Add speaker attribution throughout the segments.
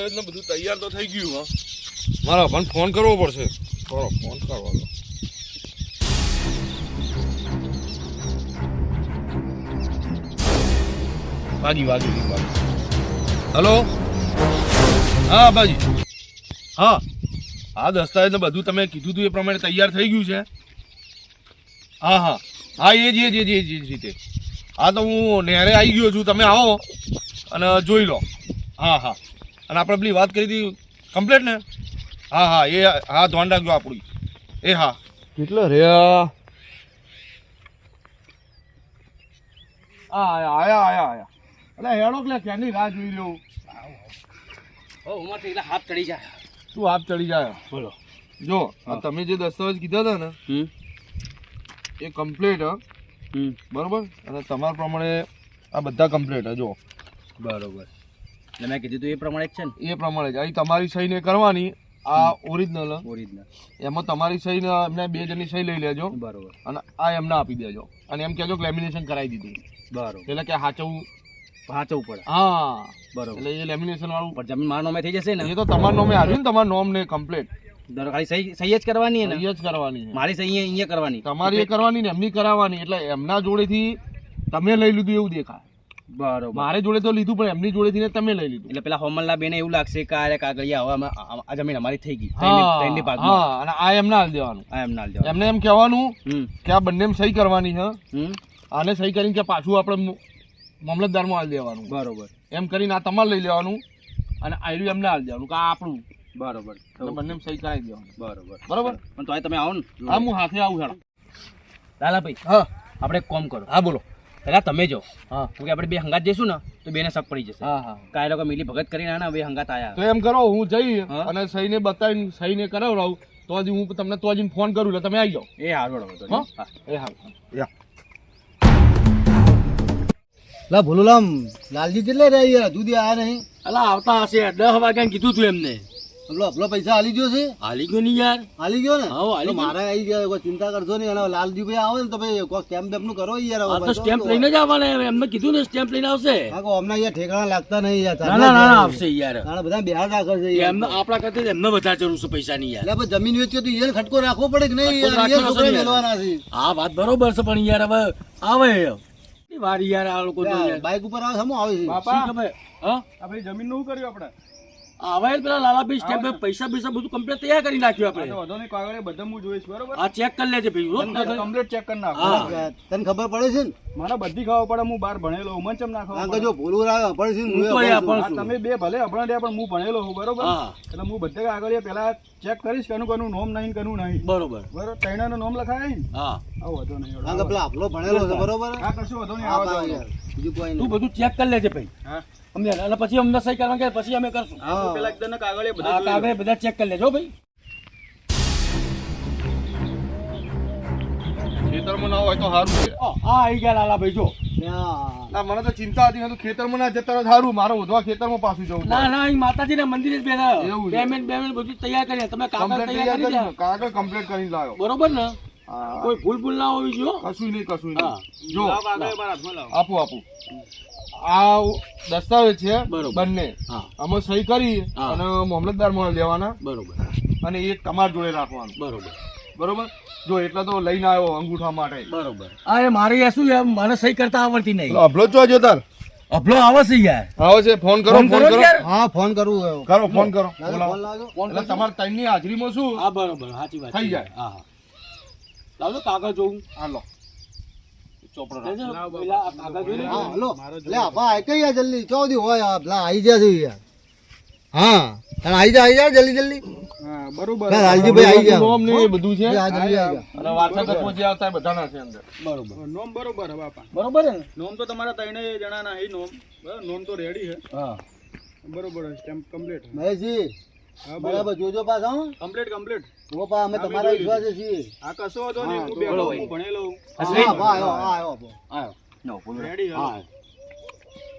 Speaker 1: દસ્તાવેજ ને બધું તૈયાર તો થઈ ગયું. હા, મારા પણ ફોન કરવો પડશે. કરો ફોન કરવાનો. વાગી. હલો, હા બાજી. હા, દસ્તાવેજ ને બધું તમે કીધું હતું એ પ્રમાણે તૈયાર થઈ ગયું છે. હા, એ જ રીતે. હા, તો હું નેરે આવી ગયો છું. તમે આવો અને જોઈ લો. હા, અને આપણે પેલી વાત કરી હતી કમ્પ્લેટ ને? હા, ધ્યાન રાખજો આપણું. એ હા, કેટલો રહ્યા? આયા. એટલે હેડો કે ક્યાંની રાહ જોઈ લઉં.
Speaker 2: હાથ ચડી જાય.
Speaker 1: તું હાથ ચડી જાય.
Speaker 2: બોલો.
Speaker 1: જો તમે જે દસ્તાવેજ કીધા હતા ને એ કમ્પ્લીટ બરોબર, અને તમારા પ્રમાણે આ બધા કમ્પ્લીટ જો
Speaker 2: બરોબર. મેં કીધું તું એ પ્રમાણે જ છે ને?
Speaker 1: એ પ્રમાણે જ. અહીં તમારી સહી ને કરવાની. આ ઓરિજિનલ એમાં તમારી સહી ને એમને 2 જણની સહી લઈ લેજો.
Speaker 2: બરોબર.
Speaker 1: અને આ એમને આપી દેજો અને એમ કહેજો કે લેમિનેશન કરાવી દીધું.
Speaker 2: બરોબર.
Speaker 1: એટલે કે સાચવવું
Speaker 2: પડે.
Speaker 1: હા,
Speaker 2: બરોબર.
Speaker 1: એટલે એ લેમિનેશન વાળું.
Speaker 2: પણ જમીન મારા નામે થઈ જશે ને?
Speaker 1: એ તો તમારા નામે આવ્યું ને, તમારા નામ ને કમ્પ્લીટ.
Speaker 2: ખાલી સહી જ કરવાની ને?
Speaker 1: સહી જ કરવાની.
Speaker 2: મારી સહી અહીંયા કરવાની,
Speaker 1: તમારી એ કરવાની ને એમની કરાવવાની. એટલે એમના જોડેથી તમે લઈ લીધું એવું દેખાય.
Speaker 2: બરોબર.
Speaker 1: મારે જોડે તો લીધું પણ એમની જોડેથી ને તમે લઈ લીધું.
Speaker 2: એટલે પેલા હોમલના બેને એવું લાગશે કે આ કાગળિયા હવે આ જમીન અમારી થઈ ગઈ.
Speaker 1: હા, અને આ એમને હાલ દેવાનું. એમને એમ કહેવાનું કે આ બંને સહી કરવાની છે. આને સહી કરીને કે પાછું આપણે મામલતદારમાં હાલ દેવાનું.
Speaker 2: બરોબર.
Speaker 1: એમ કરીને આ તમારે લઈ લેવાનું અને આયરું એમને હાલ દેવાનું કે આ આપણું.
Speaker 2: બરોબર.
Speaker 1: બંને સહી કરાવી દેવાનું.
Speaker 2: બરોબર. પણ તો તમે આવો ને.
Speaker 1: હા, હું હાથે આવું. હેડો
Speaker 2: લાલાભાઈ.
Speaker 1: હા,
Speaker 2: આપણે એક કામ કરો.
Speaker 1: હા, બોલો.
Speaker 2: પેલા તમે જો.
Speaker 1: હા,
Speaker 2: કે આપણે 2 હંગાત જઈશું ને તો બેને શક પડી જશે.
Speaker 1: હા.
Speaker 2: કાંઈ લોકો મિલી ભગત કરીને આના 2 હંગાત આયા.
Speaker 1: તો એમ કરો, હું જઈ અને સહીને બતાવીને સહીને કરાવડાવું તો હજી હું તમને તો હજી ફોન કરું એટલે તમે આવી જાઓ.
Speaker 2: એ હારું.
Speaker 1: એ હારું.
Speaker 3: લા ભોલુલામ લાલજી કેટલે રહ્યા યાર? દૂધી આયા નહીં.
Speaker 2: અલા આવતા હશે. 10 વાગ્યા કીધું તું એમને.
Speaker 3: પેલો પૈસા હાલી ગયો છે?
Speaker 2: હાલી ગયો નહીં યાર.
Speaker 3: હાલી ગયો ને?
Speaker 2: હા, હાલી ગયો.
Speaker 3: મારે આવી ગયા. કોઈ ચિંતા કરશો નહીં. અને લાલજી ભાઈ આવે ને તો ભાઈ કોઈ સ્ટેમ્પ બેમ્પ નું કરો યાર.
Speaker 2: આ તો સ્ટેમ્પ લઈને જ આવવાના. એમને કીધું ને સ્ટેમ્પ લઈને આવશે.
Speaker 3: હા, કો અમને અહીંયા ઠેકાણા લાગતા નહીં યાર.
Speaker 2: ના આવશે યાર.
Speaker 3: બધા બિહાર રાખે છે
Speaker 2: એમને આપણા કરતા એમને વધારે જરૂર છે પૈસાની યાર.
Speaker 3: એટલે જમીન વેચ્યો તો એને ખટકો રાખવો પડે કે નહીં યાર? એ છોકરા મેળવાના છે.
Speaker 2: હા, વાત બરોબર છે પણ યાર હવે આવે વાર યાર આ લોકો
Speaker 3: બાઈક ઉપર આવે સમો આવે છે.
Speaker 2: બાપા ખબર. હા,
Speaker 1: આપણે જમીન નું કર્યું આપણે.
Speaker 2: આવે પેલા લાલાભાઈ સ્ટેમ્પ પૈસા બધું કમ્પ્લીટ તૈયાર કરી નાખ્યું આપણે.
Speaker 1: વધો ને કાગળે બધા હું જોઈશ. બરોબર.
Speaker 2: આ ચેક કરી લેજે ભાઈ.
Speaker 1: કમ્પ્લીટ ચેક કરી નાખો.
Speaker 3: તને ખબર પડે છે ને?
Speaker 1: મને બધી ખબર પડે. હું 12 ભણેલો હું. મને ચમ ના ખબર
Speaker 3: જો ભૂલું રાખે પડે છે.
Speaker 1: તમે 2 ભલે અભણ રહ્યા પણ હું ભણેલો હું. બરોબર. એટલે હું બધે કાગળ પેલા ચેક કરીશ કનું નોમ નહીં કનું નહીં.
Speaker 2: બરોબર.
Speaker 1: તૈણા નો નોમ લખાય ને.
Speaker 2: હા,
Speaker 3: વધો નહીં. પેલા આપલો ભણેલો છે. બરોબર.
Speaker 1: હા, કશું વધો નહીં. આવા
Speaker 3: બીજું કોઈ
Speaker 2: તું બધું ચેક કરી લેજે ભાઈ.
Speaker 1: હા,
Speaker 2: અમને અને પછી અમને સહી કરવા કે પછી અમે કરશું.
Speaker 1: પેલા એકદમ કાગળે
Speaker 2: કાગળે બધા ચેક કરી લેજો ભાઈ.
Speaker 1: ખેતરમાં ના હોય તો સારું છે.
Speaker 2: આવી ગયા લાલાભાઈ જો.
Speaker 1: મને તો ચિંતા હતી. ખેતરમાં ના જતા સારું. મારે વધવા ખેતરમાં પાછું જવું.
Speaker 2: ના અહીં માતાજીના મંદિરે જ બેઠા. પેમેન્ટ બધું તૈયાર કરી. તમે કાગળ તૈયાર કરી દો.
Speaker 1: કાગળ કમ્પ્લીટ કરીને લાવ્યો.
Speaker 2: બરોબર ને? કોઈ ભૂલ ના હોવી જોઈએ.
Speaker 1: કશું નહીં. જો આપું આ દસ્તાવેજ છે બંને. આમાં સહી કરી અને મામલતદાર માં લેવાના.
Speaker 2: બરોબર.
Speaker 1: અને એક તમારા જોડે રાખવાનું. બરોબર. જો એટલા તો લઈને આવ્યો અંગૂઠા માટે.
Speaker 2: બરોબર. અરે મારે શું યાર, મને સહી કરતા આવડતી નહીં.
Speaker 1: અભલો જો તાર
Speaker 2: અભલો આવે છે યાર.
Speaker 1: આવે છે. ફોન કરો.
Speaker 3: હા, ફોન કરું.
Speaker 1: ફોન કરો. એટલે તમારે ત્રણની હાજરીમાં શું?
Speaker 2: હા, બરોબર. સાચી વાત
Speaker 1: થઈ જાય.
Speaker 2: હા, લાવજો કાગળ જોઉં.
Speaker 1: હાલો
Speaker 3: ચોપડો જલ્દી 14 હોય. આવી જશે યાર. હા, આવી જા જલ્દી.
Speaker 1: હા, બરોબર.
Speaker 3: લાલજીભાઈ આવી ગયા.
Speaker 1: નોમ ને બધું છે.
Speaker 3: અને
Speaker 1: વારસા તત્વો જે આવતા બધાના છે અંદર.
Speaker 2: બરોબર.
Speaker 1: નોમ બરોબર. બાપા
Speaker 2: બરોબર ને?
Speaker 1: નોમ તો તમારા 3 જણાના હે. નોમ તો રેડી છે.
Speaker 2: હા,
Speaker 1: બરોબર. Stamp complete.
Speaker 3: મહેશજી બરાબર જોજો પાછા.
Speaker 1: કમ્પ્લીટ.
Speaker 3: ઓ પા અમે તમારા વિશ્વાસે છીએ.
Speaker 1: આ કશો હતો નહીં. હું બેઠો હું ભણેલો હું.
Speaker 2: આયો.
Speaker 1: રેડી. હા,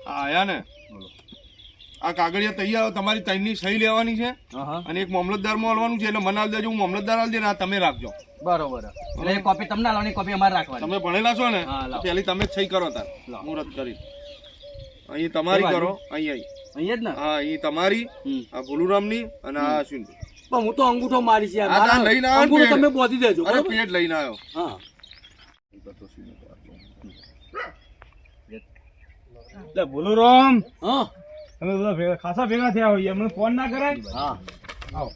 Speaker 1: આયા ને. આ કાગળિયા તૈયાર. તમારી 3ની સહી લેવાની છે અને એક મામલતદાર માં આલવાનું છે. એટલે મને આલ દેજો. હું મામલતદાર આલ દે. તમે રાખજો.
Speaker 2: બરોબર. એટલે એક કોપી તમને આલવાની, કોપી અમારે રાખવાની.
Speaker 1: તમે ભણેલા છો ને? પેલી તમે જ સહી કરો તાર. મુહૂર્ત કરી અહીં તમારી કરો. અહીં
Speaker 2: અહીંયા જ ને
Speaker 1: હા એ તમારી,
Speaker 2: હમ.
Speaker 1: આ ભોલુરામની અને આ અશ્વિનભાઈ.
Speaker 2: પણ હું તો અંગૂઠો મારીશ યાર
Speaker 1: આ તાર લઈને આવ્યો ને
Speaker 2: અંગૂઠો
Speaker 1: પેડ.
Speaker 2: તમે બોધી દેજો
Speaker 1: અરે
Speaker 2: બરોબર?
Speaker 1: પેટ લઈને આવ્યો.
Speaker 2: હા
Speaker 4: એટલે બોલો રામ,
Speaker 2: હા
Speaker 4: તમે બધા ખાસા ભેગા થયા હોય, એમને ફોન ના કરાય?
Speaker 2: હા
Speaker 4: આવો.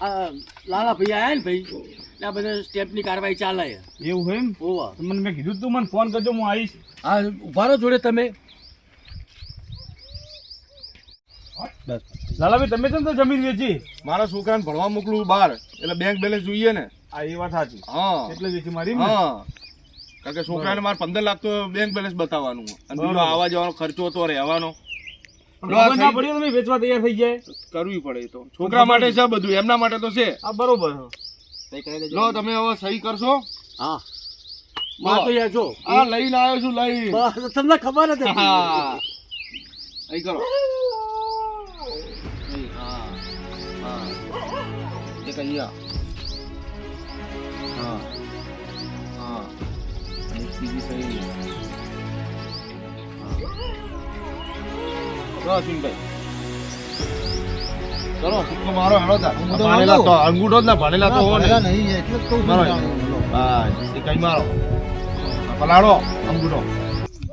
Speaker 2: આ લાલા ભાઈ આયા ને ભાઈ એટલે આ બધા સ્ટેપની કાર્યવાહી ચાલે છે.
Speaker 4: એવું હોય એમ?
Speaker 2: ઓવા
Speaker 4: તો મને મેં કીધું તું મને ફોન કરજો, હું આવીશ.
Speaker 2: હા ઉભા રહો જોડે તમે.
Speaker 4: લાલાભાઈ તમે કેમ તો જમીન વેચી?
Speaker 1: મારા છોકરાને ભણવા મોકલું બહાર, એટલે બેંક બેલેન્સ જોઈએ ને.
Speaker 4: આ એ વાત સાચી,
Speaker 1: હા
Speaker 4: એટલે વેચી મારી એમ ને?
Speaker 1: હા, કારણ કે છોકરાને મારે 15 લાખ તો બેંક બેલેન્સ બતાવવાનું હોય. અને બીજો આવવા જવાનો ખર્ચો તો રહેવાનો
Speaker 4: પણ ખબર ના પડી તમે વેચવા તૈયાર થઈ જાય.
Speaker 1: કરવી પડે. એ તો છોકરા માટે છે બધું, એમના માટે તો છે.
Speaker 4: આ બરોબર.
Speaker 1: લો તમે હવે સહી કરશો.
Speaker 2: હા માં તો યાર જો
Speaker 1: આ લઈને આવ્યો છું, લઈ.
Speaker 2: બસ, તમને ખબર જ હતી.
Speaker 1: હા અહીં કરો. અહીં, હા હા એક અહીંયા. હા હા અને એક બીજી સહી અહીંયા. હા અશ્વિનભાઈ ચલો સિક્કો મારો હેડો તાર.
Speaker 3: હું તો
Speaker 1: ભણેલા
Speaker 3: મારું.
Speaker 1: તો અંગૂઠો જ ના ભણેલા તો હો ને.
Speaker 3: ભણેલા નહીં એટલે જ કહું છું
Speaker 1: મારો
Speaker 3: જાણો.
Speaker 1: બસ એ કઈ મારો પલાળો અંગૂઠો.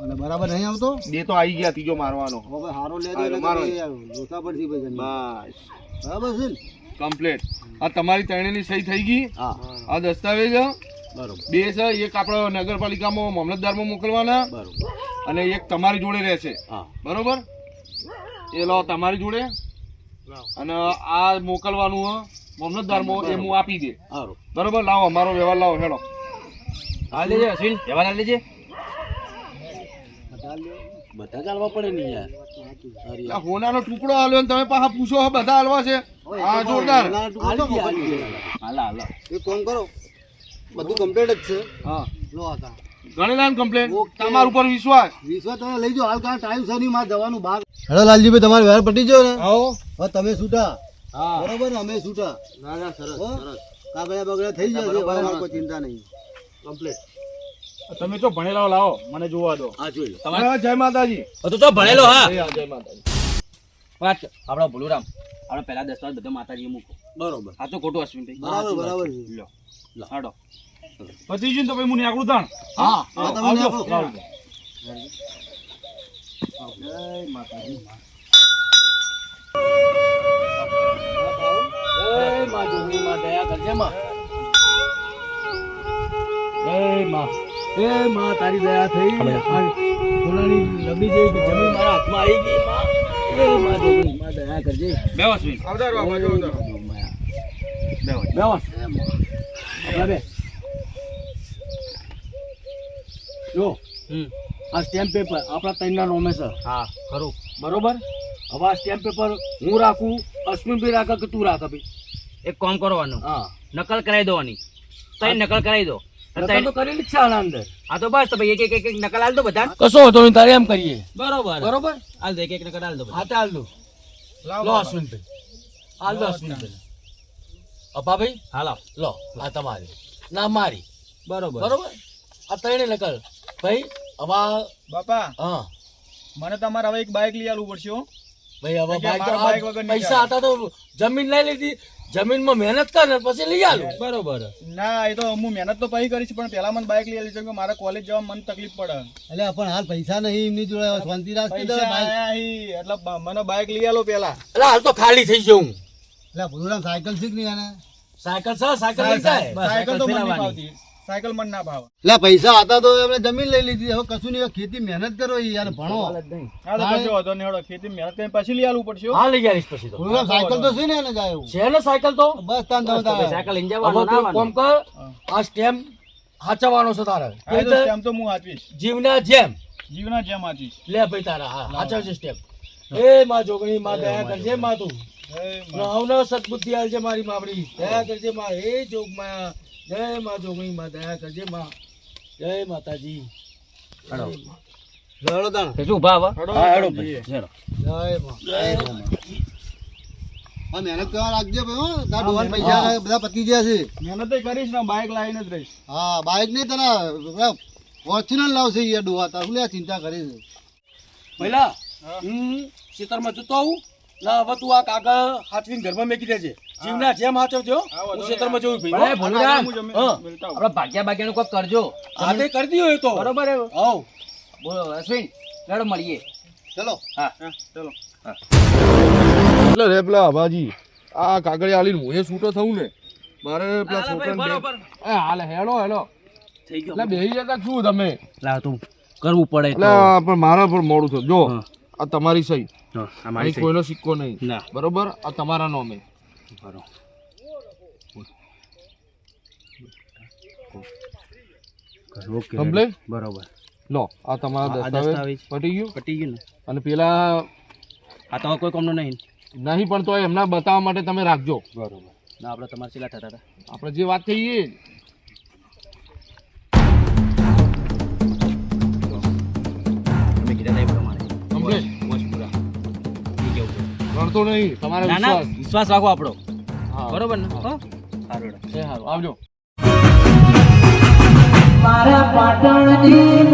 Speaker 3: અને બરાબર નહીં આવતો
Speaker 1: બે તો આવી ગયા, ત્રીજો મારવાનો.
Speaker 3: હવે હારો લે
Speaker 1: હારો, મારો.
Speaker 3: જોતા પડશે ભાઈ જમીન.
Speaker 1: બસ
Speaker 3: બરાબર છે ને?
Speaker 1: કમ્પ્લીટ. આ તમારી ત્રણેયની સહી થઈ ગઈ.
Speaker 2: હા
Speaker 1: આ દસ્તાવેજ
Speaker 2: બરોબર
Speaker 1: બે છે, એક આપણે નગરપાલિકામાં મામલતદારમાં મોકલવાના
Speaker 2: બરોબર
Speaker 1: અને એક તમારી જોડે રહેશે.
Speaker 2: હા
Speaker 1: બરોબર, એ લો તમારી જોડે. અને આ મોકલવાનું હે મામલતદારમાં, એ હું આપી દે.
Speaker 2: સારું
Speaker 1: બરોબર, લાવો અમારો વ્યવહાર લાવો હેડો.
Speaker 2: હાલ લેજે અશ્વિન વ્યવહાર હાલ લેજે. બધા ચાલવા પડે ને યાર. અરે
Speaker 1: આ હોનાનો ટુકડો હાલ્યો ને તમે પાછા પૂછો હે બધા હાલવા છે. આ જોરદાર.
Speaker 2: હાલ હાલ
Speaker 3: એક કામ કરો, બધું કમ્પ્લીટ જ છે.
Speaker 1: હા
Speaker 3: લો આ તા.
Speaker 1: ગણેલાન કમ્પ્લેન.
Speaker 3: ઓકે.
Speaker 1: તમારા ઉપર વિશ્વાસ.
Speaker 3: વિશ્વાસ તમે લઈ જાઓ, હાલ કાં ટાઈમ છે નહીં મારે જવાનું બહાર. હેલો લાલજીભાઈ, તમારે વ્યવહાર પટી ગયો ને?
Speaker 1: આવો.
Speaker 3: હવે તમે છૂટા.
Speaker 1: હા
Speaker 3: બરોબર ને? અમે છૂટા.
Speaker 1: ના ના સરસ
Speaker 3: હો?
Speaker 1: સરસ
Speaker 3: કાગળિયા બગડ્યા થઈ જશે, હવે અમારે કોઈ ચિંતા નહીં.
Speaker 1: કમ્પ્લીટ.
Speaker 4: તમે જો ભણેલા લાવો, મને જોવા દો.
Speaker 2: હા જોઈ લો
Speaker 1: તમારે જય માતાજી.
Speaker 2: તો તો ભણેલો હા
Speaker 1: જય જય માતાજી.
Speaker 2: વાત આપણા ભોલુરામ આપણે પહેલા દસ્તાવેજ બધા માતાજી મૂકો બરોબર આ તો ખોટું અશ્વિનભાઈ
Speaker 3: બરાબર બરાબર છે.
Speaker 2: લો હાડો
Speaker 4: પતી ગયું ને તો ભાઈ હું આકડું તાણ.
Speaker 2: હા
Speaker 3: હા, તમે
Speaker 4: આવજો.
Speaker 3: નાખો.
Speaker 4: લાવો.
Speaker 2: જય માં જોગણી માં દયા કરજે માં જય માં એ માં તારી દયા થઈ આ સોનાની લબડી જેવી જમીન મારા હાથમાં આવી ગઈ માં એ માં જોગણી માં દયા કરજે બેવ અશ્વિન
Speaker 1: આવદારો આવજો આવદારો.
Speaker 2: બે જો આ સ્ટેમ્પ પેપર આપણા ત્રણના નોમે છે હા ખરું બરોબર હવે આ સ્ટેમ્પ પેપર હું રાખું અશ્વિનભાઈ રાખે કે તું રાખે ભાઈ
Speaker 5: એક કામ કરવાનું
Speaker 2: હા
Speaker 5: નકલ કરાવી દેવાની તઈ નકલ કરાવી દો
Speaker 2: નકલ તો કરેલી જ છે આના અંદર
Speaker 5: હા તો બસ તો ભાઈ એક એક નકલ હાલ દો બધા
Speaker 2: કશો હતો નહીં તારે એમ કરીએ
Speaker 5: બરોબર
Speaker 2: બરોબર
Speaker 5: હાલ દો એક નકલ હાલ દો બધા.
Speaker 2: હા ચાલ દો લો અશ્વિનભાઈ હાલ દો અશ્વિનભાઈ અપાભાઈ
Speaker 5: હાલો
Speaker 2: લો આ તમારી ના મારી
Speaker 5: બરોબર
Speaker 2: બરોબર આ ત્રણે નકલ ભાઈ હવે
Speaker 6: બાપા
Speaker 2: હા
Speaker 6: મને તમારે હવે એક બાઇક લઈ આવવું પડશે હો.
Speaker 2: ભાઈ હવે
Speaker 6: કે મારા બાઈક વગર નહીં
Speaker 2: પૈસા હતા તો જમીન લઈ લીધી જમીનમાં મહેનત કર ને પછી લઈ આલું
Speaker 5: બરોબર
Speaker 6: ના એ તો હું મહેનત તો પછી કરીશ પણ પેલા મને બાઇક લઈ આવી છે કે મારે કોલેજ જવા મને તકલીફ પડે
Speaker 3: એટલે પણ હાલ પૈસા નહીં એમની જોડે, હવે શાંતિ રાખી દે.
Speaker 6: પૈસા
Speaker 3: બાઈક.
Speaker 6: આયા હી, એટલે મને બાઇક લઈ આલો પેલા
Speaker 2: એટલે હાલ તો ખાલી થઈ જવું
Speaker 3: એટલે ભોલુરામ સાયકલ શીખ નહીં આને.
Speaker 2: સાયકલ છે સાયકલ લઈ જાય
Speaker 6: સાયકલ તો મને નહીં
Speaker 5: ફેરવવાની.
Speaker 6: ભાવતી સાયકલ મને ના ભાવે
Speaker 3: એટલે પૈસા હતા તો એમને જમીન લઈ લીધી. હવે કશું નહીં, હવે ખેતી મહેનત કરો યાર, ભણો.
Speaker 6: હા તો કશો વાંધો નહીં હેડો ખેતી મહેનત કરીને પછી લઈ આવવું પડશે હો.
Speaker 2: હા લઈ આવીશ પછી તો
Speaker 3: ભોલુરામ સાયકલ તો છે ને એને જાય એવું.
Speaker 2: છે ને સાયકલ તો
Speaker 3: બસ તાન તમે
Speaker 5: તો ભાઈ
Speaker 3: તાર.
Speaker 5: સાયકલ લઈને
Speaker 2: હવે
Speaker 5: જવાનું
Speaker 2: તું
Speaker 5: ના
Speaker 2: કોમ
Speaker 5: આવવાનું.
Speaker 2: કર આ સ્ટેમ્પ હાચવવાનો છે તારે
Speaker 6: હા, એ તો સ્ટેમ્પ તો હું વાંચવીશ
Speaker 2: જીવના જેમ
Speaker 6: જીવના જેમ વાંચવીશ
Speaker 2: લે ભાઈ તારા હા હાચવજે સ્ટેમ્પ એ માં જોગણી માં દયા કરજે માં તું નવનો સદબુદ્ધિ આલજે મારી મામડી દયા કરજે માં હે જોગમાં જય માં જોગણી માં દયા કરજે માં જય માતાજી
Speaker 3: લડો તાણ.
Speaker 5: તો શું ઊભા આવા?
Speaker 2: હા હેડો ભાઈ હેડો
Speaker 3: જય માં. હા, મહેનત કરવા રાખજે ભાઈ હો. તાર ડોહાને પૈસા બધા પતી ગયા છે.
Speaker 6: મહેનત તો કરીશ ને બાઇક લાવીને જ રહીશ
Speaker 3: હા, બાઈક નહીં તને ફોર્ચ્યુનર લાવશે યાર ડોહા. તાર શું લે ચિંતા કરે છે?
Speaker 2: પહેલા ખેતરમાં જતો આવું ના હવે તું આ કાગળ હાથવીને ઘરમાં મેકી દેજે જીવના જેમ હાચવજો હું ખેતરમાં જવું
Speaker 5: ભલે
Speaker 2: ભાઈ
Speaker 5: ભોલુદાન,
Speaker 2: હા
Speaker 5: આપણે ભાગ્યા ભાગ્યાનું કોક કરજો
Speaker 2: હાથે કરી દીધો એ તો
Speaker 5: બરોબર હે?
Speaker 2: હવ
Speaker 5: બોલો અશ્વિન, ચાલો મળીએ.
Speaker 3: ચલો
Speaker 1: એટલે રે પેલા આભાજી આ કાગળિયા આલીને હું એ છૂટો થવું ને મારે પેલા
Speaker 5: હાલો ભાઈ,
Speaker 1: છોકરાને
Speaker 5: બરોબર.
Speaker 1: હાલે હેલો હેલો
Speaker 5: થઈ ગયો.
Speaker 1: એટલે બેહી જતા શું તમે
Speaker 5: લાવ તું કરવું પડે
Speaker 1: એટલે આ પણ મારા પર મોડું થયું જો
Speaker 5: હા.
Speaker 1: આ તમારી સહી
Speaker 5: અમારી
Speaker 1: અહીં કોઈનો સિક્કો નહીં
Speaker 5: ના.
Speaker 1: બરોબર આ તમારા નામે કમ્પ્લેટ
Speaker 5: બરોબર.
Speaker 1: લો આ તમારા
Speaker 5: આ
Speaker 1: દસ્તાવેજ
Speaker 5: દસ્તાવેજ.
Speaker 1: પટી ગયું
Speaker 5: પટી ગયું ને?
Speaker 1: અને પેલા
Speaker 5: આ તો કોઈ કામનું નહીં.
Speaker 1: નહીં પણ તો એમના બતાવવા માટે તમે રાખજો
Speaker 5: બરોબર. ના આપણે તમારે છેલ્લા થતા હતા.
Speaker 1: આપણે જે વાત થઈ એ જ.
Speaker 5: તમે કીધા હતા એ પ્રમાણે.
Speaker 1: કમ્પ્લેટ
Speaker 5: વોચ પૂરા. ઈ કેવું છે?
Speaker 1: કરતો નહીં તમારે
Speaker 5: ના ના,
Speaker 1: વિશ્વાસ
Speaker 5: વિશ્વાસ રાખો આપણો.
Speaker 1: હા.
Speaker 5: બરોબર ને? હો? સારું હેડો.
Speaker 1: એ હારું આવજો
Speaker 2: મારા પાટણની